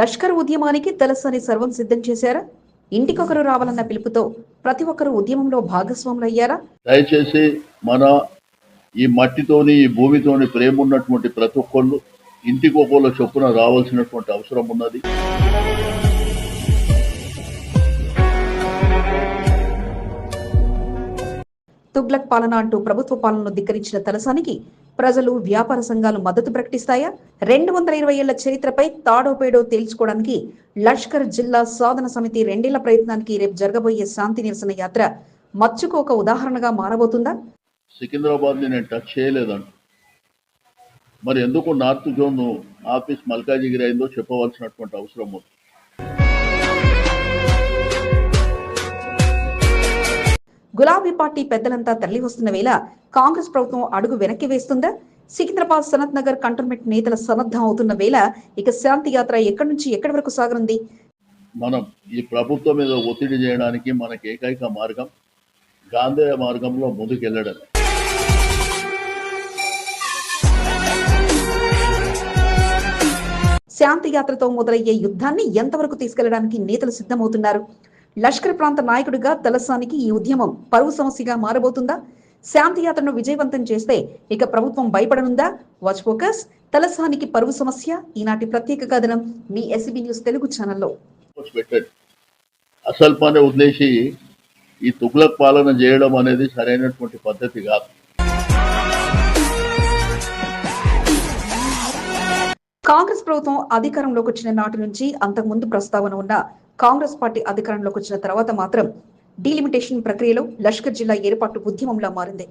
లష్కర్ ఉద్యమానికి తలసాని సర్వం సిద్ధం చేశారా? ఇంటికొకరు రావాలన్న పిలుపుతో ప్రతి ఒక్కరు ఉద్యమంలో భాగస్వాములయ్యారా? దయచేసి మన ఈ మట్టితోని ఈ భూమితోని ప్రేమ ఉన్నటువంటి ప్రతి ఒక్కళ్ళు ఇంటికి ఒకళ్ళ చొప్పున రావాల్సినటువంటి అవసరం ఉన్నది. తుగ్లక్ పాలన అంటూ ప్రభుత్వ పాలనను ధిక్కరించిన తలసానికి ప్రజలు, వ్యాపార సంఘాలు మద్దతు ప్రకటిస్తాయా? 220 ఏళ్ల చరిత్రపై తాడో పేడో తేల్చుకోవడానికి లష్కర్ జిల్లా సాధన సమితి 2 ఏళ్ల ప్రయత్నానికి రేపు జరగబోయే శాంతి నిరసన యాత్ర మచ్చుకు ఒక ఉదాహరణగా మారబోతుందా? సికింద్రాబాద్ ని నేను టచ్ చేయలేదంట. మరి ఎందుకు నార్త్ జోన్ ఆఫీస్ మల్కాజిగిరి అయిందో చెప్పవలసినటువంటి అవసరం ఉంది. గులాబీ పార్టీ పెద్దలంతా తరలి వస్తున్న వేళ కాంగ్రెస్ ప్రభుత్వం అడుగు వెనక్కి వేస్తుందా? సికింద్రాబాద్ సనత్ నగర్ కంటోన్మెంట్ నేతల సన్నద్ధం అవుతున్న వేళ ఇక శాంతి యాత్ర ఎక్కడి నుంచి ఎక్కడి వరకు సాగనుంది? మనం ఈ ప్రభుత్వం మీద ఒత్తిడి చేయడానికి మనకి ఏకైక మార్గం గాంధేయ మార్గంలో ముందుకెళ్లడం. శాంతి యాత్రతో మొదలయ్యే యుద్ధాన్ని ఎంతవరకు తీసుకెళ్లడానికి నేతలు సిద్ధమవుతున్నారు? లష్కర్ ప్రాంత నాయకుడిగా తలసానికి ఈ ఉద్యమం పరువు సమస్యగా మారబోతుందా? శాంతి యాత్రను విజయవంతం చేస్తే ఇక ప్రభుత్వం భయపడనుందా? Watch focus. తలసానికి పరువు సమస్య ఈనాటి ప్రత్యేక కథనం మీ ఎస్బీ న్యూస్ తెలుగు ఛానల్లో. అసలు పని వదిలేసి ఈ తుగ్లక్ పాలన చేయడం అనేది సరైనటువంటి పద్ధతి కాదు. కాంగ్రెస్ ప్రభుత్వం అధికారంలోకి వచ్చిన నాటి నుంచి అంతకుముందు ప్రస్తావన ఉన్న కాంగ్రెస్ పార్టీ అధికారంలోకి వచ్చిన తర్వాత మాత్రం డీలిమిటేషన్ ప్రక్రియలో లష్కర్ జిల్లా ఏర్పాటు ఉద్యమంలా మారింది.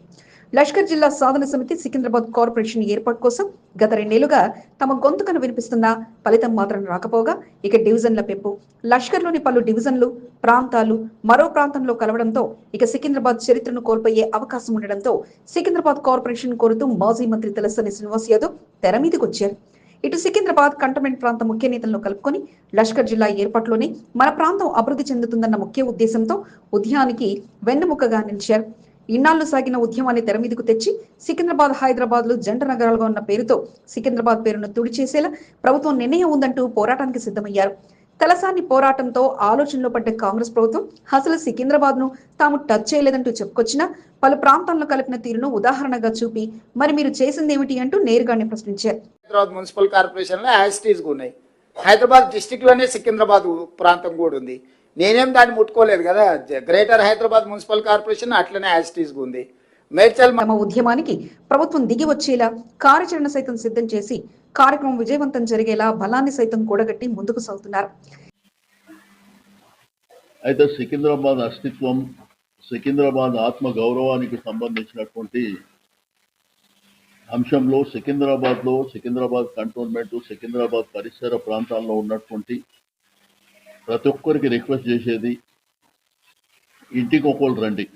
లష్కర్ జిల్లా సాధన సమితి సికింద్రాబాద్ కార్పొరేషన్ ఏర్పాటు కోసం గత 2 ఏళ్లుగా తమ గొంతుకను వినిపిస్తున్న ఫలితం మాత్రం రాకపోగా ఇక డివిజన్ల పెంపు, లష్కర్లోని పలు డివిజన్లు, ప్రాంతాలు మరో ప్రాంతంలో కలవడంతో ఇక సికింద్రాబాద్ చరిత్రను కోల్పోయే అవకాశం ఉండడంతో సికింద్రాబాద్ కార్పొరేషన్ కోరుతూ మాజీ మంత్రి తలసాని శ్రీనివాస్ యాదవ్ తెర మీదకి వచ్చారు. ఇటు సికింద్రాబాద్ కంటోన్మెంట్ ప్రాంత ముఖ్య నేతలను కలుపుకొని లష్కర్ జిల్లా ఏర్పాటులోనే మన ప్రాంతం అభివృద్ధి చెందుతుందన్న ముఖ్య ఉద్దేశంతో ఉద్యమానికి వెన్నెముకగా నిలిచారు. ఇన్నాళ్లు సాగిన ఉద్యమాన్ని తెర మీదకు తెచ్చి సికింద్రాబాద్, హైదరాబాద్ లు జంట నగరాలుగా ఉన్న పేరుతో సికింద్రాబాద్ పేరును తుడిచేసేలా ప్రభుత్వం నిర్ణయం ఉందంటూ పోరాటానికి సిద్ధమయ్యారు. తలసాని పోరాటంతో ఆలోచనలో పడ్డ కాంగ్రెస్ ప్రభుత్వం అసలు సికింద్రాబాద్ ను తాము టచ్ చేయలేదంటూ చెప్పుకొచ్చినా పలు ప్రాంతాలను కలిపిన తీరును ఉదాహరణగా చూపి మరి మీరు చేసిందేమిటి అంటూ నేరుగానే ప్రశ్నించారు. హైదరాబాద్ మున్సిపల్ కార్పొరేషన్ లో యాజిటీస్ ఉన్నాయి. హైదరాబాద్ డిస్టిక్ లోనే సికింద్రాబాద్ ప్రాంతం కూడా ఉంది. నేనేం దాన్ని ముట్టుకోలేదు కదా. గ్రేటర్ హైదరాబాద్ మున్సిపల్ కార్పొరేషన్ అట్లనే యాజిటీస్ ఉంది. తమ ఉద్యమానికి ప్రభుత్వం దిగి వచ్చేలా కార్యాచరణ సైతం సిద్ధం చేసి కార్యక్రమం విజయవంతం జరిగేలా బలాన్ని సైతం కూడగట్టి ముందుకు సాగుతున్నారు. అయితే సికింద్రాబాద్ అస్తిత్వం, సికింద్రాబాద్ ఆత్మ గౌరవానికి సంబంధించినటువంటి అంశంలో సికింద్రాబాద్ కంటోన్మెంట్, సికింద్రాబాద్ పరిసర ప్రాంతాల్లో ఉన్నటువంటి ప్రతి ఒక్కరికి రిక్వెస్ట్ చేసేది ఇంటికి ఒకళ్ళు రండి.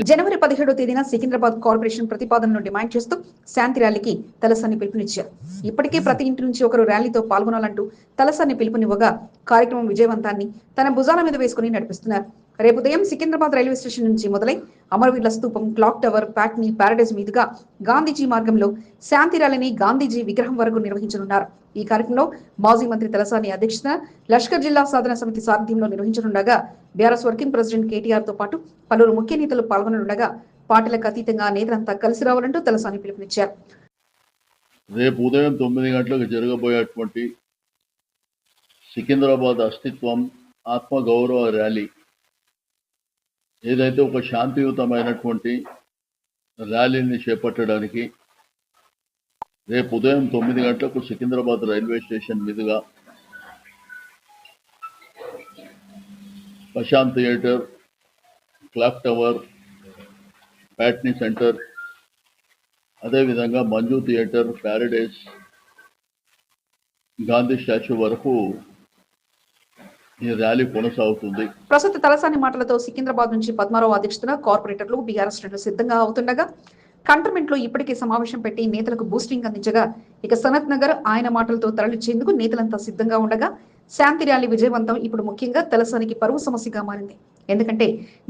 జనవరి 17వ తేదీన సికింద్రాబాద్ కార్పొరేషన్ ప్రతిపాదనను డిమాండ్ చేస్తూ శాంతి ర్యాలీకి తలసాని పిలుపునిచ్చారు. ఇప్పటికే ప్రతి ఇంటి నుంచి ఒకరు ర్యాలీతో పాల్గొనాలంటూ తలసాని పిలుపునివ్వగా కార్యక్రమం విజయవంతాన్ని తన భుజాల మీద వేసుకుని నడిపిస్తున్నారు. రేపు ఉదయం సికింద్రాబాద్ రైల్వే స్టేషన్ నుంచి మొదలై అమరవీరుల స్తూపం, క్లాక్ టవర్, ప్యాట్నీ, ప్యారడైజ్ మీదుగా గాంధీజీ మార్గంలో శాంతి ర్యాలీని గాంధీజీ విగ్రహం వరకు నిర్వహించనున్నారు. ఈ కార్యక్రమంలో మాజీ మంత్రి తలసాని అధ్యక్షతన లష్కర్ జిల్లా సాధన సమితి సారథ్యంలో నిర్వహించనుండగా బీఆర్ఎస్ వర్కింగ్ ప్రెసిడెంట్ కేటీఆర్ తో పాటు పలువురు ముఖ్య నేతలు పాల్గొననుండగా పార్టీలకు అతీతంగా నేతలంతా కలిసి రావాలంటూ తలసాని పిలుపునిచ్చారు. రేపు ఉదయం 9 గంటలకు జరగబోయేటువంటి సికింద్రాబాద్ అస్తిత్వం ఆత్మ గౌరవ ర్యాలీ ఏదైతే ఒక శాంతియుతమైనటువంటి ర్యాలీని చేపట్టడానికి రేపు ఉదయం 9 గంటలకు సికింద్రాబాద్ రైల్వే స్టేషన్ మీదుగా Prashanth theatre, clock tower, Patny centre, అదేవిధంగా Manju theatre, Paradise, Gandhi statue వరకు ఈ ర్యాలీ కొనసాగుతుంది. ప్రస్తుత తలసాని మాటలతో సికింద్రాబాద్ నుంచి పద్మారావు అధ్యక్షతన కార్పొరేటర్లు, బీఆర్ఎస్ శ్రేణులు సిద్ధంగా అవుతుండగా కంటోన్మెంట్ లో ఇప్పటికే సమావేశం పెట్టి నేతలకు బూస్టింగ్ అందించగా ఇక సనత్ నగర్ ఆయన మాటలతో తరలించేందుకు నేతలంతా సిద్ధంగా ఉండగా శాంతి ర్యాలీ విజయవంతం ఇప్పుడు ముఖ్యంగా తలసానికి పరువు సమస్యగా మారింది. ఎందుకంటే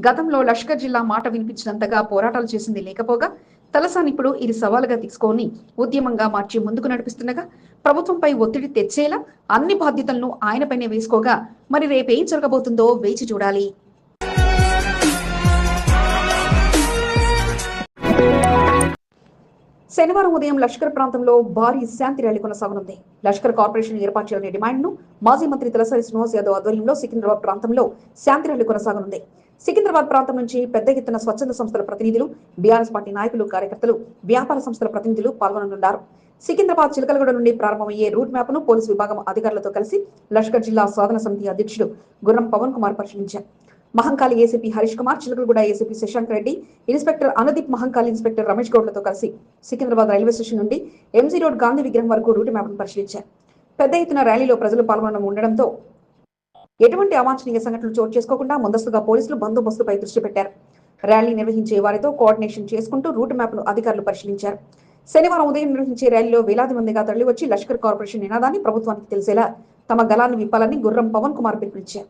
గతంలో లష్కర్ జిల్లా మాట వినిపించినంతగా పోరాటాలు చేసింది లేకపోగా తలసాని ఇప్పుడు ఇది సవాలుగా తీసుకొని ఉద్యమంగా మార్చి ముందుకు నడిపిస్తుండగా ప్రభుత్వంపై ఒత్తిడి తెచ్చేలా అన్ని బాధ్యతలను ఆయనపైనే వేసుకోగా మరి రేపేం జరగబోతుందో వేచి చూడాలి. శనివారం ఉదయం లష్కర్ ప్రాంతంలో భారీ శాంతి ర్యాలీ కొనసాగనుంది. లష్కర్ కార్పొరేషన్ ఏర్పాటు చేయాలనే డిమాండ్ను మాజీ మంత్రి తలసాని శ్రీనివాస్ యాదవ్ ఆధ్వర్యంలో సికింద్రాబాద్ ప్రాంతంలో శాంతి ర్యాలీ కొనసాగనుంది. సికింద్రాబాద్ ప్రాంతం నుంచి పెద్ద ఎత్తున స్వచ్ఛంద సంస్థల ప్రతినిధులు, బీఆర్ఎస్ పార్టీ నాయకులు, కార్యకర్తలు, వ్యాపార సంస్థల ప్రతినిధులు పాల్గొననున్నారు. సికింద్రాబాద్ చిలకలగూడ నుండి ప్రారంభమయ్యే రూట్ మ్యాప్ ను పోలీసు విభాగం అధికారులతో కలిసి లష్కర్ జిల్లా సాధన సమితి అధ్యక్షుడు గుర్రం పవన్ కుమార్ పరిశీలించారు. Mahankali ACP Harish Kumar, Chilakalguda ACP Shashank Reddy, inspector Anudeep, Mahankali inspector Ramesh గౌడ్లతో కలిసి సికింద్రాబాద్ రైల్వే స్టేషన్ నుండి ఎంజీ రోడ్ గాంధీ విగ్రహం వరకు రూట్ మ్యాప్ ను పరిశీలించారు. పెద్ద ఎత్తున ర్యాలీలో ప్రజలు పాల్గొనడం ఉండడంతో ఎటువంటి అవాంఛనీయ సంఘటనలు చోటు చేసుకోకుండా ముందస్తుగా పోలీసులు బందోబస్తుపై దృష్టి పెట్టారు. ర్యాలీ నిర్వహించే వారితో కోఆర్డినేషన్ చేసుకుంటూ రూట్ మ్యాప్ ను అధికారులు పరిశీలించారు. శనివారం ఉదయం నిర్వహించే ర్యాలీలో వేలాది మందిగా తరలివచ్చి లష్కర్ కార్పొరేషన్ నినాదాన్ని ప్రభుత్వానికి తెలిసేలా తమ గలాన్ని విప్పాలని గుర్రం పవన్ కుమార్ పిలుపునిచ్చారు.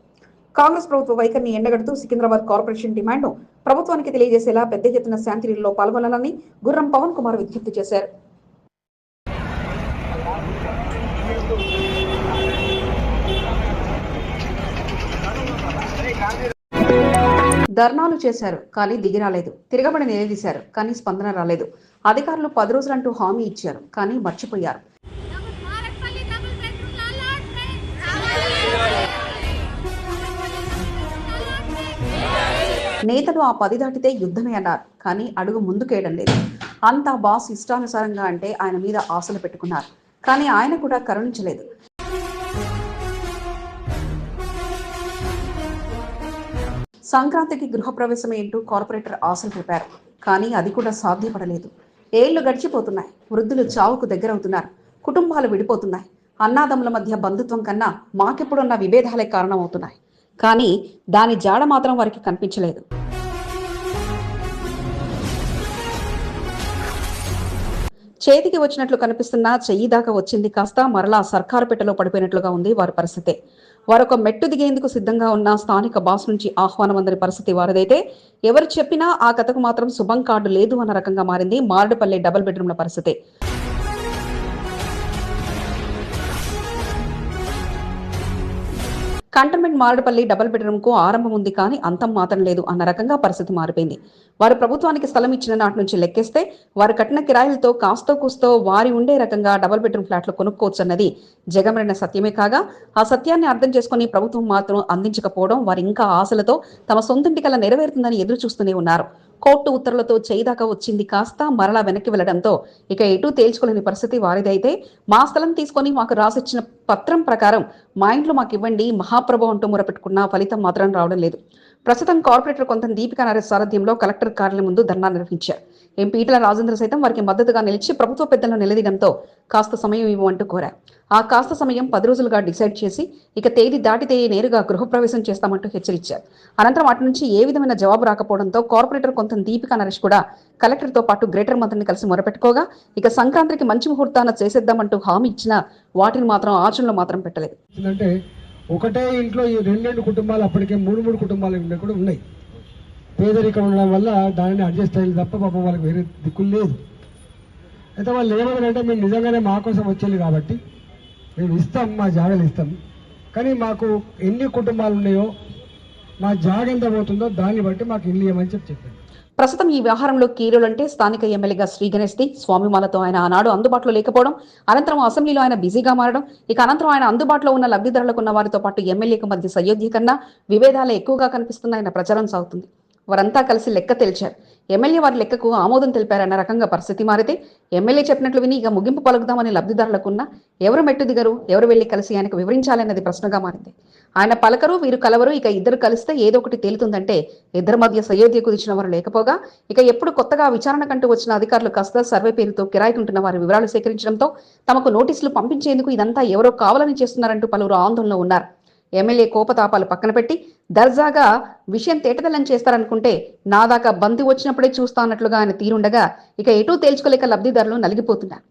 కాంగ్రెస్ ప్రభుత్వ వైఖరిని ఎండగడుతూ సికింద్రాబాద్ కార్పొరేషన్ డిమాండ్ను ప్రభుత్వానికి తెలియజేసేలా పెద్ద ఎత్తున శాంతి ర్యాలీలో పాల్గొనాలని గుర్రం పవన్ కుమార్ విజ్ఞప్తి చేశారు. ధర్నాలు చేశారు కానీ దిగి రాలేదు. తిరగబడి నిలదీశారు కానీ స్పందన రాలేదు. అధికారులు 10 రోజులంటూ హామీ ఇచ్చారు కానీ మర్చిపోయారు. నేతలు ఆ 10 దాటితే యుద్ధమే అన్నారు కానీ అడుగు ముందుకేయడం లేదు. అంతా బాస్ ఇష్టానుసారంగా అంటే ఆయన మీద ఆశలు పెట్టుకున్నారు కానీ ఆయన కూడా కరుణించలేదు. సంక్రాంతికి గృహప్రవేశం ఏంటూ కార్పొరేటర్ ఆశలు పెట్టారు కానీ అది కూడా సాధ్యపడలేదు. ఏళ్లు గడిచిపోతున్నాయి. వృద్ధులు చావుకు దగ్గరవుతున్నారు. కుటుంబాలు విడిపోతున్నాయి. అన్నాదమ్ముల మధ్య బంధుత్వం కన్నా మాకెప్పుడున్న విభేదాలే కారణమవుతున్నాయి కానీ దాని జాడ మాత్రం వారికి కనిపించలేదు. చేతికి వచ్చినట్లు కనిపిస్తున్న చెయ్యి దాకా వచ్చింది కాస్త మరలా సర్కారు పెట్టెలో పడిపోయినట్లుగా ఉంది వారి పరిస్థితి. వారొక మెట్టు దిగేందుకు సిద్ధంగా ఉన్న స్థానిక బాస్ నుంచి ఆహ్వానం అందని పరిస్థితి వారిదైతే ఎవరు చెప్పినా ఆ కథకు మాత్రం శుభం కార్డు లేదు అన్న రకంగా మారింది మారడుపల్లి డబుల్ బెడ్రూమ్ల పరిస్థితి. కంటోన్మెంట్ మారడుపల్లి డబుల్ బెడ్రూమ్ కు ఆరంభం ఉంది కానీ అంతం మాత్రం లేదు అన్న రకంగా పరిస్థితి మారిపోయింది. వారు ప్రభుత్వానికి స్థలం ఇచ్చిన నాటి నుంచి లెక్కేస్తే వారు కట్టిన కిరాయిలతో కాస్తో కూస్తో వారి ఉండే రకంగా డబుల్ బెడ్రూమ్ ఫ్లాట్లు కొనుక్కోవచ్చు అన్నది జగమరిన సత్యమే కాగా ఆ సత్యాన్ని అర్థం చేసుకుని ప్రభుత్వం మాత్రం అందించకపోవడం వారి ఇంకా ఆశలతో తమ సొంతింటి కల నెరవేరుతుందని ఎదురు చూస్తూనే ఉన్నారు. కోర్టు ఉత్తర్వులతో చేయిదాకా వచ్చింది కాస్త మరలా వెనక్కి వెళ్లడంతో ఇక ఎటూ తేల్చుకోలేని పరిస్థితి వారిదైతే మా స్థలం తీసుకొని మాకు రాసిచ్చిన పత్రం ప్రకారం మా ఇంట్లో మాకు ఇవ్వండి మహాప్రభు అంటూ మొరపెట్టుకున్న ఫలితం మాత్రం రావడం లేదు. ప్రస్తుతం కార్పొరేటర్ కొంత దీపికా నరేష్ సారథ్యంలో కలెక్టర్ కార్యాలయం ముందు ధర్నా నిర్వహించారు. ఎంపీ ఈటెల రాజేంద్ర సైతం వారికి మద్దతుగా నిలిచి ప్రభుత్వ పెద్దలను నిలదీయడంతో కాస్త సమయం ఇవ్వమంటూ కోరారు. ఆ కాస్త సమయం 10 రోజులుగా డిసైడ్ చేసి ఇక తేదీ దాటితే నేరుగా గృహప్రవేశం చేస్తామంటూ హెచ్చరించారు. అనంతరం అటు నుంచి ఏ విధమైన జవాబు రాకపోవడంతో కార్పొరేటర్ కొంత దీపికా నరేష్ కూడా కలెక్టర్తో పాటు గ్రేటర్ మంత్రిని కలిసి మొరపెట్టుకోగా ఇక సంక్రాంతికి మంచి ముహూర్తాన చేసేద్దామంటూ హామీ ఇచ్చినా వాటిని మాత్రం ఆచరణలో మాత్రం పెట్టలేదు. ఒకటే ఇంట్లో ఈ 2 కుటుంబాలు అప్పటికే 3 కుటుంబాలు కూడా ఉన్నాయి. పేదరికం ఉండడం వల్ల దానిని అడ్జస్ట్ అయ్యి తప్ప పాపం వాళ్ళకి వేరే దిక్కులు లేదు. అయితే వాళ్ళు ఏమన్నారంటే మేము నిజంగానే మా కోసం వచ్చేది కాబట్టి మేము ఇస్తాం, మా జాగాలు ఇస్తాం, కానీ మాకు ఎన్ని కుటుంబాలు ఉన్నాయో మా జాగ ఎంత పోతుందో దాన్ని బట్టి మాకు ఇల్లు ఇవ్వమని చెప్పారు. ప్రస్తుతం ఈ వ్యవహారంలో కీరులంటే స్థానిక ఎమ్మెల్యేగా శ్రీ గణేష్ ది స్వామిమాలతో ఆయన ఆనాడు అందుబాటులో లేకపోవడం, అనంతరం అసెంబ్లీలో ఆయన బిజీగా మారడం, ఇక అనంతరం ఆయన అందుబాటులో ఉన్న లబ్ధిదారులకు ఉన్న వారితో పాటు ఎమ్మెల్యేకు మధ్య సయోధ్యకన్నా విభేదాలు ఎక్కువగా కనిపిస్తున్నాయన్న ప్రచారం సాగుతుంది. వారంతా కలిసి లెక్క తేల్చారు. ఎమ్మెల్యే వారి లెక్కకు ఆమోదం తెలిపారన్న రకంగా పరిస్థితి మారితే ఎమ్మెల్యే చెప్పినట్లు విని ఇక ముగింపు పలుకుదామని లబ్ధిదారులకున్న ఎవరు మెట్టు దిగరు, ఎవరు వెళ్లి కలిసి ఆయనకు వివరించాలన్నది ప్రశ్నగా మారింది. ఆయన పలకరు, వీరు కలవరు, ఇక ఇద్దరు కలిస్తే ఏదో ఒకటి తేలుతుందంటే ఇద్దరి మధ్య సయోధ్య కుదిచిన వారు లేకపోగా ఇక ఎప్పుడు కొత్తగా విచారణ కంటూ వచ్చిన అధికారులు కాస్త సర్వే పేరుతో కిరాయికుంటున్న వారి వివరాలు సేకరించడంతో తమకు నోటీసులు పంపించేందుకు ఇదంతా ఎవరో కావాలని చేస్తున్నారంటూ పలువురు ఆందోళనలో ఉన్నారు. ఎమ్మెల్యే కోపతాపాలు పక్కన పెట్టి దర్జాగా విషయం తేటతెల్లం చేస్తారనుకుంటే నా దాకా బంతి వచ్చినప్పుడే చూస్తా అన్నట్లుగా ఆయన తీరుండగా ఇక ఎటూ తేల్చుకోలేక లబ్ధిదారులు నలిగిపోతున్నారు.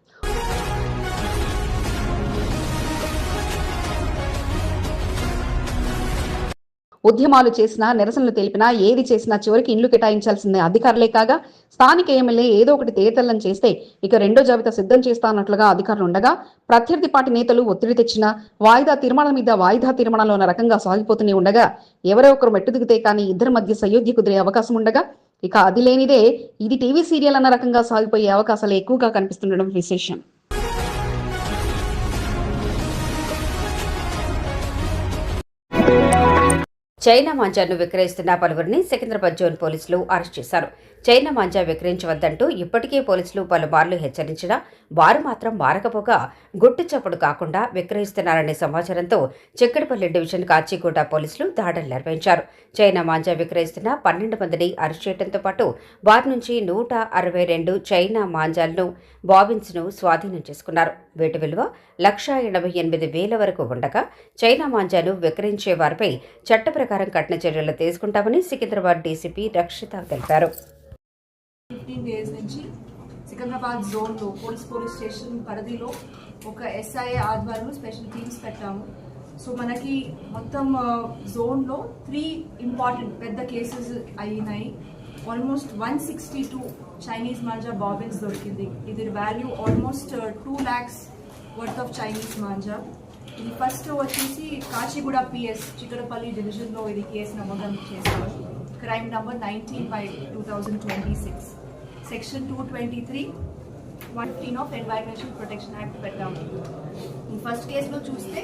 ఉద్యమాలు చేసినా, నిరసనలు తెలిపినా, ఏది చేసినా చివరికి ఇండ్లు కేటాయించాల్సిందే అధికారులే కాగా స్థానిక ఎమ్మెల్యే ఏదో ఒకటి తేతల్లం చేస్తే ఇక రెండో జాబితా సిద్ధం చేస్తానట్లుగా అధికారులు ఉండగా ప్రత్యర్థి పార్టీ నేతలు ఒత్తిడి తెచ్చినా వాయిదా తీర్మానం మీద వాయిదా తీర్మానాలు అన్న రకంగా సాగిపోతూనే ఉండగా ఎవరో ఒకరు మెట్టు దిగితే కానీ ఇద్దరి మధ్య సయోధ్య కుదిరే అవకాశం ఉండగా ఇక అది లేనిదే ఇది టీవీ సీరియల్ అన్న రకంగా సాగిపోయే అవకాశాలు ఎక్కువగా కనిపిస్తుండడం విశేషం. చైనా మాంజాను విక్రయిస్తున్న పలువురిని సికింద్రాబాద్ జోన్ పోలీసులు అరెస్ట్ చేశారు. చైనా మాంజా విక్రయించవద్దంటూ ఇప్పటికే పోలీసులు పలుమార్లు హెచ్చరించినా వారు మాత్రం మారకపోగా గుట్టు చప్పుడు కాకుండా విక్రయిస్తున్నారనే సమాచారంతో చిక్కడపల్లి డివిజన్ కాచిగూడ పోలీసులు దాడులు నిర్వహించారు. చైనా మాంజా విక్రయిస్తున్న 12 మందిని అరెస్ట్ చేయడంతో పాటు వారి నుంచి 162 చైనా మాంజాలను బాబిన్స్ను స్వాధీనం చేసుకున్నారు. వీటి విలువ 1,88,000 వరకు ఉండగా చైనా మాంజాను విక్రయించే వారిపై చట్ట ప్రకారం కఠిన చర్యలు తీసుకుంటామని సికింద్రాబాద్ డీసీపీ రక్షిత తెలిపారు. 15 days నుంచి సికింద్రాబాద్ జోన్లో పోలీస్ స్టేషన్ పరిధిలో ఒక ఎస్ఐఏ ఆధ్వర్యంలో స్పెషల్ టీమ్స్ పెట్టాము. సో మనకి మొత్తం జోన్లో 3 ఇంపార్టెంట్ పెద్ద కేసెస్ అయినాయి. ఆల్మోస్ట్ 162 చైనీస్ మాంజా బాబిన్స్ దొరికింది. ఇది value almost 2 lakhs worth of Chinese manja. ఇది ఫస్ట్ వచ్చేసి కాచిగూడ పిఎస్ చిక్కడపల్లి డివిజన్లో ఇది కేసు నమోదు చేశారు. Crime number 19/2026 section 223(115) of environmental protection act పెట్టాము. ఈ ఫస్ట్ కేసులో చూస్తే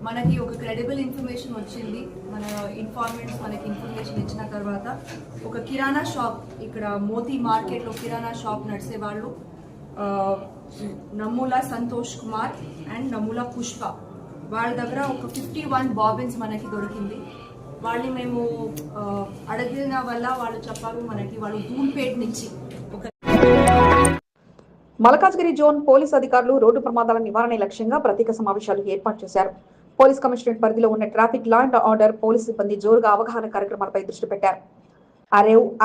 మనకి ఒక క్రెడిబుల్ ఇన్ఫర్మేషన్ వచ్చింది. మన ఇన్ఫార్మెంట్స్ మనకి ఇన్ఫర్మేషన్ ఇచ్చిన తర్వాత ఒక కిరాణా షాప్, ఇక్కడ మోతీ మార్కెట్లో కిరాణా షాప్ నడిసే వాళ్ళు నమూలా సంతోష్ కుమార్ అండ్ నమూలా పుష్ప, వాళ్ళ దగ్గర ఒక 51 బాబిన్స్ మనకి దొరికింది. వాళ్ళని మేము అడిగిన వల్ల వాళ్ళు చెప్పారు మనకి వాళ్ళు ధూల్పేట్ నుంచి ఒక మల్కాజ్గిరి జోన్ పోలీస్ అధికారులు రోడ్డు ప్రమాదాల నివారణ లక్ష్యంగా ప్రత్యేక సమావేశాలు ఏర్పాటు చేశారు. పోలీస్ కమిషనరేట్ పరిధిలో ఉన్న traffic law and order police సిబ్బంది జోరుగా అవగాహన కార్యక్రమాలపై దృష్టి పెట్టారు.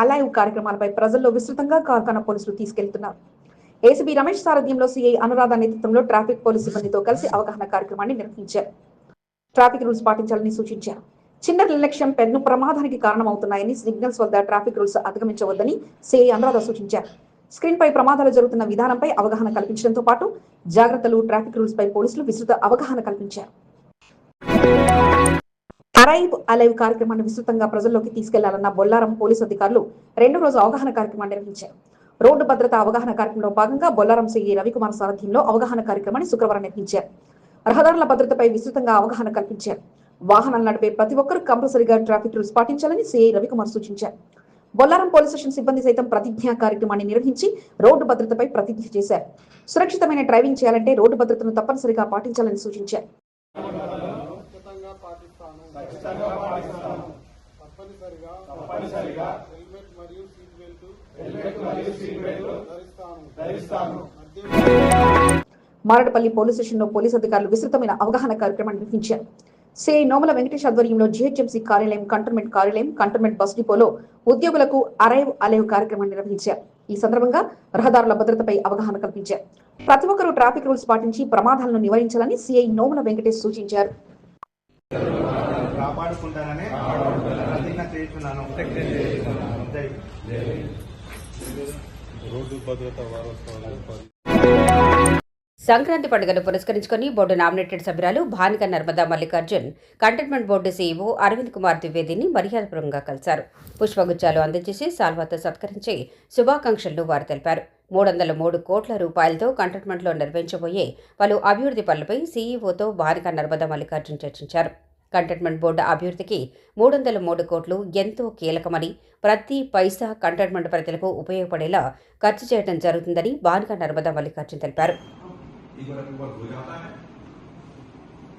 అలైవ్ కార్యక్రమాలపై ప్రజల్లో విస్తృతంగా కార్ఖానా పోలీసులు తీసుకెళ్తున్నారు. ఏసీబీ రమేష్ సారథ్యంలో సిఐ అనురాధ నేతృత్వంలో ట్రాఫిక్ పోలీస్ సిబ్బందితో కలిసి అవగాహన కార్యక్రమాన్ని నిర్వహించారు. ట్రాఫిక్ రూల్స్ పాటించాలని సూచించారు. చిన్న నిర్లక్ష్యం పెద్ద ప్రమాదానికి కారణమవుతున్నాయని, సిగ్నల్స్ వద్ద ట్రాఫిక్ రూల్స్ అధిగమించవద్దని సిఐ అనురాధ సూచించారు. స్క్రీన్ పై ప్రమాదాలు జరుగుతున్న విధానంపై అవగాహన కల్పించడంతో పాటు జాగ్రత్తలు, ట్రాఫిక్ రూల్స్ పై పోలీసులు విస్తృత అవగాహన కల్పించారు. అలైవ్ కార్యక్రమాన్ని విస్తృతంగా ప్రజల్లోకి తీసుకెళ్లాలన్న బొల్లారం పోలీసు అధికారులు 2వ రోజు అవగాహన కార్యక్రమాన్ని నిర్వహించారు. రోడ్డు భద్రత అవగాహన కార్యక్రమంలో భాగంగా బొల్లారం సిఐ రవికుమార్ సారథ్యంలో అవగాహన కార్యక్రమాన్ని శుక్రవారం నిర్వహించారు. రహదారుల భద్రతపై విస్తృతంగా అవగాహన కల్పించారు. వాహనాలు నడిపే ప్రతి ఒక్కరూ కంపల్సరీగా ట్రాఫిక్ రూల్స్ పాటించాలని సిఐ రవికుమార్ సూచించారు. బొల్లారం పోలీస్ స్టేషన్ సిబ్బంది సైతం ప్రతిజ్ఞా కార్యక్రమాన్ని నిర్వహించి రోడ్డు భద్రతపై ప్రతిజ్ఞ చేశారు. సురక్షితమైన డ్రైవింగ్ చేయాలంటే రోడ్డు భద్రతను తప్పనిసరిగా పాటించాలని సూచించారు. మారడపల్లి పోలీస్ స్టేషన్ లో పోలీస్ అధికారులు విస్తృతమైన అవగాహన కార్యక్రమాన్ని నిర్వహించారు. సిఐ నోముల వెంకటేష్ ఆధ్వర్యంలో జీహెచ్ఎంసీ కార్యాలయం, కంటోన్మెంట్ బస్ డిపోలో ఉద్యోగులకు అలైవ్ కార్యక్రమాన్ని నిర్వహించారు. ఈ సందర్భంగా రహదారుల భద్రతపై అవగాహన కల్పించారు. ప్రతి ఒక్కరూ ట్రాఫిక్ రూల్స్ పాటించి ప్రమాదాలను నివారించాలని సిఐ నోముల వెంకటేష్ సూచించారు. సంక్రాంతి పండుగను పురస్కరించుకుని బోర్డు నామినేటెడ్ సభ్యురాలు Bhanika Narmada Mallikarjun cantonment board CEO Arvind Kumar ద్వివేదిని మర్యాదపూర్వకంగా కలిశారు. పుష్పగుచ్చాలు అందజేసి సాల్వాతో సత్కరించి శుభాకాంక్షలను వారు తెలిపారు. 303 కోట్ల రూపాయలతో కంటోన్మెంట్లో నిర్వహించబోయే పలు అభివృద్ధి పనులపై సీఈఓతో భానిక నర్మదా మల్లికార్జున్ చర్చించారు. కంటోన్మెంట్ బోర్డు అభివృద్ధికి 303 కోట్లు ఎంతో కీలకమని, ప్రతి పైసా కంటోన్మెంట్ ప్రజలకు ఉపయోగపడేలా ఖర్చు చేయడం జరుగుతుందని భానిక నర్మదా మల్లికార్జున్ తెలిపారు. एक बार अप्रूवल हो जाता है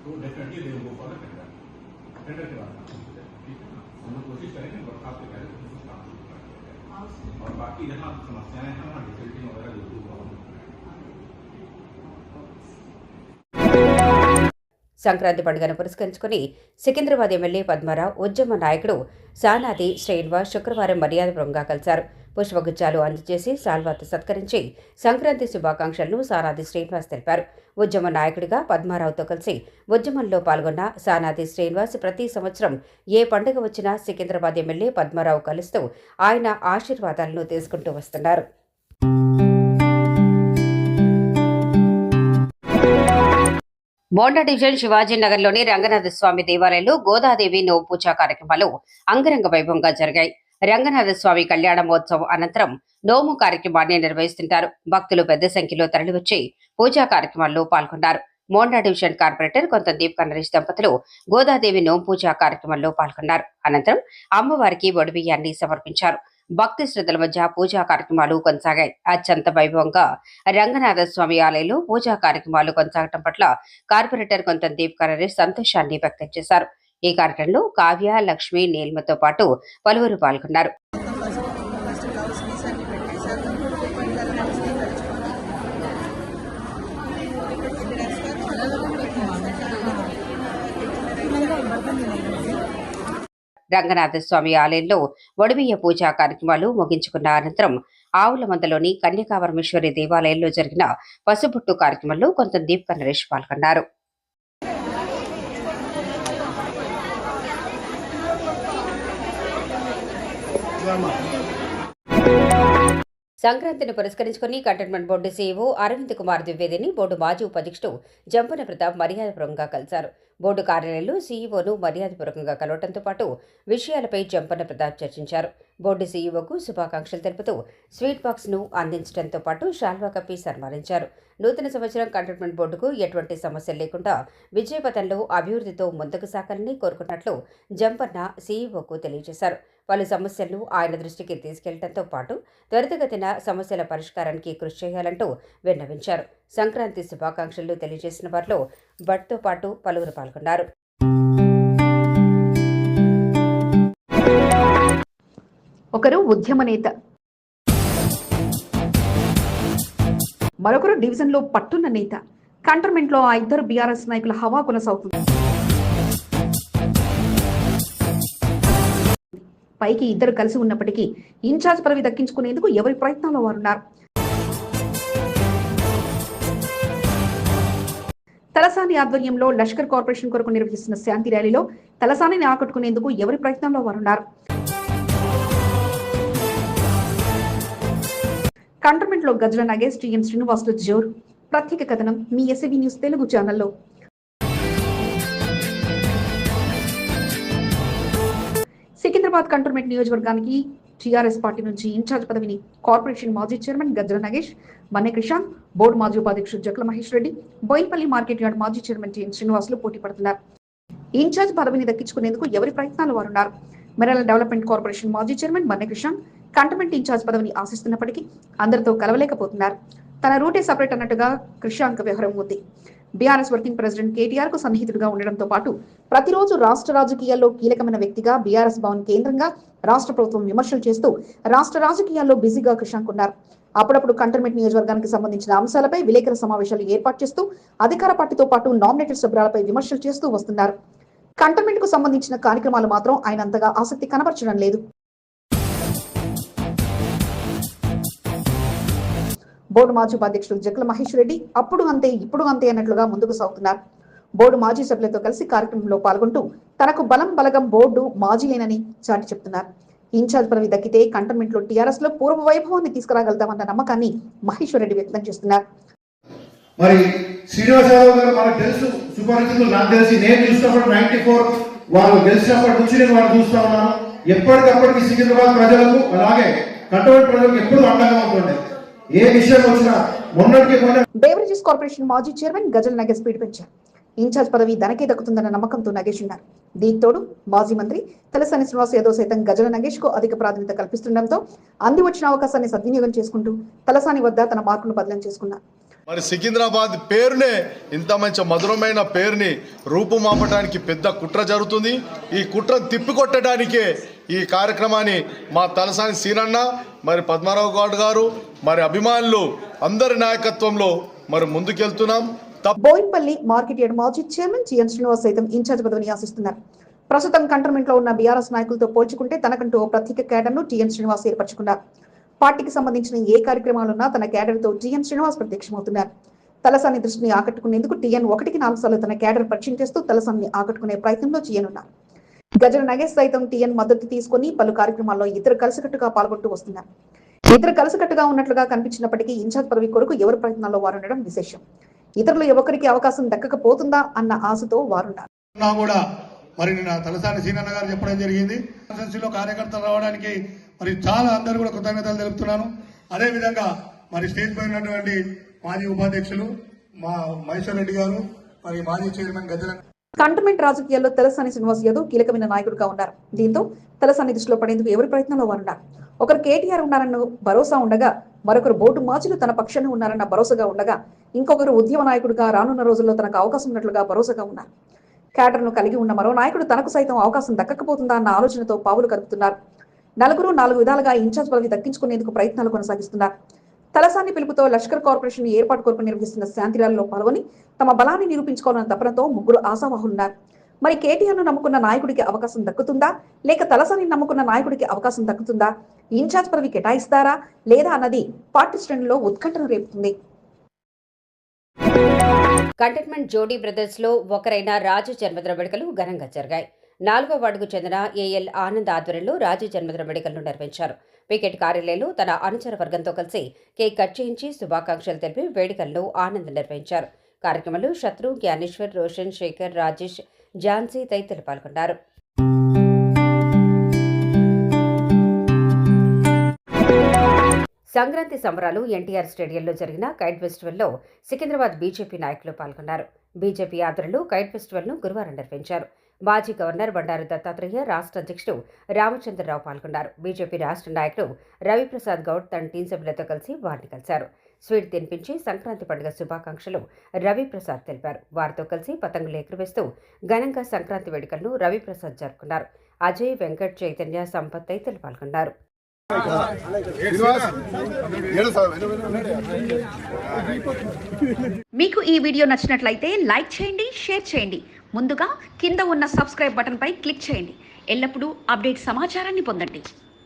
तो definitely they go for tender के बाद ठीक है ना, हम लोग कोशिश करेंगे बरसात के पहले कुछ काम शुरू करें और बाकी जहाँ समस्याएं हैं वहाँ डिफिकल्टी वगैरह जो సంక్రాంతి పండుగను పురస్కరించుకుని సికింద్రాబాద్ ఎమ్మెల్యే పద్మారావు, ఉద్యమ నాయకుడు సానాది శ్రీనివాస్ శుక్రవారం మర్యాదపూర్వకంగా కలిశారు. పుష్పగుచ్చాలు అందజేసి శాల్వాతో సత్కరించి సంక్రాంతి శుభాకాంక్షలను సానాది శ్రీనివాస్ తెలిపారు. ఉద్యమ నాయకుడిగా పద్మారావుతో కలిసి ఉద్యమంలో పాల్గొన్న సానాది శ్రీనివాస్ ప్రతి సంవత్సరం ఏ పండుగ వచ్చినా సికింద్రాబాద్ ఎమ్మెల్యే పద్మారావు కలుస్తూ ఆయన ఆశీర్వాదాలను తీసుకుంటూ వస్తున్నారు. మోండా డివిజన్ శివాజీనగర్లోని రంగనాథస్వామి దేవాలయంలో గోదాదేవి నోము పూజా కార్యక్రమాలు అంగరంగ వైభవంగా జరిగాయి. రంగనాథస్వామి కళ్యాణ మహోత్సవం అనంతరం నోము కార్యక్రమాన్ని నిర్వహిస్తుంటారు. భక్తులు పెద్ద సంఖ్యలో తరలివచ్చి పూజా కార్యక్రమాల్లో పాల్గొన్నారు. మోండా డివిజన్ కార్పొరేటర్ కొంత దీప్ నరేష్ దంపతులు గోదాదేవి నోము పూజా కార్యక్రమంలో పాల్గొన్నారు. అనంతరం అమ్మవారికి ఒడిబియ్యాన్ని సమర్పించారు. భక్తి శ్రద్ధల మధ్య పూజా కార్యక్రమాలు కొనసాగాయి. అత్యంత వైభవంగా రంగనాథ స్వామి ఆలయంలో పూజా కార్యక్రమాలు కొనసాగటం పట్ల కార్పొరేటర్ కొంత దీప్ నరేష్ సంతోషాన్ని వ్యక్తం చేశారు. ఈ కార్యక్రమంలో కావ్య, లక్ష్మి, నీల్మతో పాటు పలువురు పాల్గొన్నారు. రంగనాథస్వామి ఆలయంలో ఒడిబియ్య పూజా కార్యక్రమాలు ముగించుకున్న అనంతరం ఆవుల మందలోని కన్యకాపరమేశ్వరి దేవాలయంలో జరిగిన పసుబొట్టు కార్యక్రమంలో కొంత దీప్ నరేష్ పాల్గొన్నారు. సంక్రాంతిని పురస్కరించుకుని cantonment board CEO Arvind Kumar ద్వివేదిని బోర్డు మాజీ ఉపాధ్యక్షుడు జంపన ప్రతాప్ మర్యాదపూర్వకంగా కలిశారు. బోర్డు కార్యాలయంలో సీఈఓను మర్యాదపూర్వకంగా కలవడంతో పాటు విషయాలపై జంపన ప్రతాప్ చర్చించారు. బోర్డు సీఈఓకు శుభాకాంక్షలు తెలుపుతూ స్వీట్ బాక్స్ ను అందించడంతో పాటు శాల్వా కప్పి సన్మానించారు. నూతన సంవత్సరం కంటోన్మెంట్ బోర్డుకు ఎటువంటి సమస్యలు లేకుండా విజయపథంలో అభివృద్ధితో ముందుకు సాగాలని కోరుకున్నట్లు జంపన్న సీఈఓకు తెలియజేశారు. పలు సమస్యలను ఆయన దృష్టికి తీసుకెళ్లడంతో పాటు త్వరితగతిన సమస్యల పరిష్కారానికి కృషి చేయాలంటూ విన్నవించారు. సంక్రాంతి శుభాకాంక్షలు తెలియజేసిన వారిలో భట్తో పాటు పలువురు పాల్గొన్నారు. ఒకరు ఉద్యమ నేత, మరొకరు డివిజన్లో పట్టున్న నేత. కంటోన్మెంట్లో ఆ ఇద్దరు బీఆర్ఎస్ నాయకుల హవా కొనసాగుతుంది. పైకి ఇద్దరు కలిసి ఉన్నప్పటికీ ఇన్ఛార్జ్ పదవి దక్కించుకునేందుకు ఎవరి ప్రయత్నంలో వారున్నారు. తలసాని ఆధ్వర్యంలో లష్కర్ కార్పొరేషన్ కొరకు నిర్వహిస్తున్న శాంతి ర్యాలీలో తలసానిని ఆకట్టుకునేందుకు ఎవరి ప్రయత్నంలో వారున్నారు. కంటోన్మెంట్ లో గజ్జల నాగేష్, టీఎం శ్రీనివాసులు జోరు. ప్రత్యేక కథనం మీ ఎస్ఏబీ న్యూస్ తెలుగు ఛానల్లో. సికింద్రాబాద్ కంటోన్మెంట్ నియోజకవర్గానికి టీఆర్ఎస్ పార్టీ నుంచి ఇన్ఛార్జ్ పదవిని కార్పొరేషన్ మాజీ చైర్మన్ గజ్జల నాగేష్, మన్నె క్రిషాంక్, బోర్డు మాజీ ఉపాధ్యక్షుడు జక్ల మహేష్ రెడ్డి, బోయిన్పల్లి మార్కెట్ యార్డ్ మాజీ చైర్మన్ టీఎం శ్రీనివాసులు పోటీ పడుతున్నారు. ఇన్ఛార్జ్ పదవిని దక్కించుకునేందుకు ఎవరి ప్రయత్నాలు వారున్నారు. మెరల్ డెవలప్మెంట్ కార్పొరేషన్ మాజీ chairman Manne Krishank cantonment in charge పదవిని ఆశిస్తున్నప్పటికీ అందరితో కలవలేకపోతున్నారు. తన రూటే సపరేట్ అన్నట్టుగా క్రిషాంక్ వ్యవహారం ఉంది. బీఆర్ఎస్ వర్కింగ్ ప్రెసిడెంట్ కేటీఆర్ కు సన్నిహితుడిగా ఉండడంతో పాటు ప్రతిరోజు రాష్ట్ర రాజకీయాల్లో కీలకమైన వ్యక్తిగా బీఆర్ఎస్ భవన్ కేంద్రంగా రాష్ట్ర ప్రభుత్వం విమర్శలు చేస్తూ రాష్ట్ర రాజకీయాల్లో బిజీగా క్రిషాంక్ ఉన్నారు. అప్పుడప్పుడు కంటోన్మెంట్ నియోజకవర్గానికి సంబంధించిన అంశాలపై విలేకరుల సమావేశాలు ఏర్పాటు చేస్తూ అధికార పార్టీతో పాటు నామినేటెడ్ సభ్యులపై విమర్శలు చేస్తూ వస్తున్నారు. కంటోన్మెంట్ కు సంబంధించిన కార్యక్రమాలు మాత్రం ఆయన అంతగా ఆసక్తి కనబరచడం లేదు. బోర్డు మాజీ ఉపాధ్యక్షుడు జక్ల మహేష్ రెడ్డి అప్పుడు అంతే ఇప్పుడు అంతే అన్నట్లుగా ముందుకు సాగుతున్నారు. బోర్డు మాజీ సభ్యులతో కలిసి కార్యక్రమంలో పాల్గొంటూ తనకు బలం బలగం బోర్డు మాజీలేనని చాటి చెప్తున్నారు. ఇన్ఛార్జ్ పదవి దక్కితే కంటోన్మెంట్ లో టీఆర్ఎస్ లో పూర్వ వైభవాన్ని తీసుకురాగలుగుతామన్న నమ్మకాన్ని మహేశ్వర్ రెడ్డి వ్యక్తం చేస్తున్నారు. మరి శ్రీనివాస్ యాదవ్ గారు మనకు తెలుసు, సుపరిచితులు. నాకు తెలిసి నేను చూసినప్పుడు 94 వాళ్ళు గెలిచినప్పటి నుంచి నేను వాళ్ళు చూస్తా ఉన్నాను. ఎప్పటికప్పటికి సికింద్రాబాద్ ప్రజలకు అలాగే కంటోన్మెంట్ ప్రజలకు ఎప్పుడు అండగా ఉంటుండే. ఏ విషయం వచ్చినా బేవరేజెస్ కార్పొరేషన్ మాజీ చైర్మన్ గజల్ నగేష్ స్పీడ్ పెంచారు. ఇన్ఛార్జ్ పదవి తనకే దక్కుతుందన్న నమ్మకంతో నగేష్ ఉన్నారు. దీంతోడు మాజీ మంత్రి తలసాని శ్రీనివాస్ యాదవ్ సైతం గజల నగేష్ కు అధిక ప్రాధాన్యత కల్పిస్తుండటంతో అంది వచ్చిన అవకాశాన్ని సద్వినియోగం చేసుకుంటూ తలసాని వద్ద తన మార్కును బదిలీ చేసుకున్నారు. మరి సికింద్రాబాద్ పేరునే ఇంత మంచి మధురమైన పేరుని రూపుమాపడానికి పెద్ద కుట్ర జరుగుతుంది. ఈ కుట్రను తిప్పికొట్టడానికే ఈ కార్యక్రమాన్ని మా తలసాని సీనన్న, మరి పద్మారావు గౌడ్ గారు, మరి అభిమానులు అందరి నాయకత్వంలో మరి ముందుకెళ్తున్నాం. బోయిన్పల్లి మార్కెట్ యార్డ్ మాజీ చైర్మన్ జిఎన్ శ్రీనివాస్ సైతం ఇన్ఛార్జ్ పదవిని ఆశిస్తున్నారు. ప్రస్తుతం కంటోన్మెంట్ లో ఉన్న బీఆర్ఎస్ నాయకులతో పోల్చుకుంటే తనకంటూ ఓ ప్రత్యేక కేడర్ను టీఎన్ శ్రీనివాస్ ఏర్పరచుకున్నారు. పార్టీకి సంబంధించిన ఏ కార్యక్రమాలున్నా తన క్యాడర్తో టీఎన్ శ్రీనివాస్ ప్రత్యక్షమవుతున్నారు. తలసాని దృష్టిని ఆకట్టుకునేందుకు టీఎన్ 1-4 సార్లు తన క్యాడర్ పరిచయం చేస్తూ తలసానిని ఆకట్టుకునే ప్రయత్నంలో చేయనున్నారు. గజల నగేష్ సైతం టీఎన్ మద్దతు తీసుకుని పలు కార్యక్రమాల్లో ఇద్దరు కలిసికట్టుగా పాల్గొంటూ వస్తున్నారు. ఇద్దరు కలిసికట్టుగా ఉన్నట్లుగా కనిపించినప్పటికీ ఇన్ఛార్జ్ పదవి కొరకు ఎవరి ప్రయత్నాల్లో వారుండడం విశేషం. ఇతరులు ఎవరికి అవకాశం దక్కకపోతుందా అన్న ఆశతో వారున్నారు. మరి నిన్న తలసాని సీనన్న గారు చెప్పడం జరిగింది. కాన్స్టిట్యూన్సీలో కార్యకర్తలు రావడానికి మరి చాలా అందరూ కూడా కృతజ్ఞతలు తెలుపుతున్నాను. అదేవిధంగా మరి స్టేజ్ పై ఉన్నటువంటి మాజీ ఉపాధ్యక్షులు మా మహేశ్వర్ రెడ్డి గారు, మరి మాజీ చైర్మన్ గజల. కంటోన్మెంట్ రాజకీయాల్లో తలసాని శ్రీనివాస్ యాదవ్ కీలకమైన నాయకుడిగా ఉన్నారు. దీంతో తలసాని దృష్టిలో పడేందుకు ఎవరి ప్రయత్నంలో వారున్నారు. ఒకరు కేటీఆర్ ఉన్నారన్న భరోసా ఉండగా, మరొకరు బోటు మాచులు తన పక్షాన ఉన్నారన్న భరోసాగా ఉండగా, ఇంకొకరు ఉద్యమ నాయకుడిగా రానున్న రోజుల్లో తనకు అవకాశం ఉన్నట్లుగా భరోసాగా ఉన్నారు. క్యాడర్ను కలిగి ఉన్న మరో నాయకుడు తనకు సైతం అవకాశం దక్కకపోతుందా అన్న ఆలోచనతో పావులు కలుపుతున్నారు. నలుగురు 4 విధాలుగా ఇన్ఛార్జ్ పదవి దక్కించుకునేందుకు ప్రయత్నాలు కొనసాగిస్తున్నారు. తలసాని పిలుపుతో లష్కర్ కార్పొరేషన్ ఏర్పాటు కొరకు నిర్వహిస్తున్న శాంతిరాల్లో పాల్గొని తమ బలాన్ని నిరూపించుకోవాలన్న తపనతో ముగ్గురు ఆశావాహులున్నారు. మరి కేటీఆర్ను నమ్ముకున్న నాయకుడికి అవకాశం దక్కుతుందా, లేక తలసాని నమ్ముకున్న నాయకుడికి అవకాశం దక్కుతుందా, ఇన్ఛార్జ్ పదవి కేటాయిస్తారా లేదా అన్నది పార్టీ శ్రేణుల్లో ఉత్కంఠను రేపుతుంది. కంటోన్మెంట్ జోడీ బ్రదర్స్ లో ఒకరైన రాజు జన్మదిన వేడుకలు ఘనంగా జరిగాయి. 4వ వార్డుకు చెందిన ఏఎల్ ఆనంద్ ఆధ్వర్యంలో రాజు జన్మదిన వేడుకలను నిర్వహించారు. వికెట్ కార్యాలయంలో తన అనుచర వర్గంతో కలిసి కేక్ కట్ చేయించి శుభాకాంక్షలు తెలిపి వేడుకలను ఆనంద్ నిర్వహించారు. కార్యక్రమంలో శత్రు, జ్ఞానేశ్వర్, రోషన్, శేఖర్, రాజేష్, ఝాన్సీ తదితరులు పాల్గొన్నారు. సంక్రాంతి సంబరాలు ఎన్టీఆర్ స్టేడియంలో జరిగిన కైట్ ఫెస్టివల్లో సికింద్రాబాద్ బీజేపీ నాయకులు పాల్గొన్నారు. బీజేపీ ఆధ్వర్యంలో కైట్ ఫెస్టివల్ను గురువారం నిర్వహించారు. మాజీ గవర్నర్ బండారు దత్తాత్రేయ, రాష్ట్ర అధ్యక్షుడు రామచంద్రరావు పాల్గొన్నారు. బీజేపీ రాష్ట్ర నాయకుడు రవిప్రసాద్ గౌడ్ తన టీం సభ్యులతో కలిసి వారిని కలిశారు. స్వీట్ తినిపించి సంక్రాంతి పండుగ శుభాకాంక్షలు రవిప్రసాద్ తెలిపారు. వారితో కలిసి పతంగులు ఎగురవేస్తూ ఘనంగా సంక్రాంతి వేడుకలను రవిప్రసాద్ జరుపుకున్నారు. అజయ్, వెంకట్, చైతన్య, సంపత్ తదితరులు పాల్గొన్నారు. మీకు ఈ వీడియో నచ్చినట్లయితే లైక్ చేయండి, షేర్ చేయండి. ముందుగా కింద ఉన్న సబ్స్క్రైబ్ బటన్ పై క్లిక్ చేయండి. ఎల్లప్పుడూ అప్డేట్ సమాచారాన్ని పొందండి.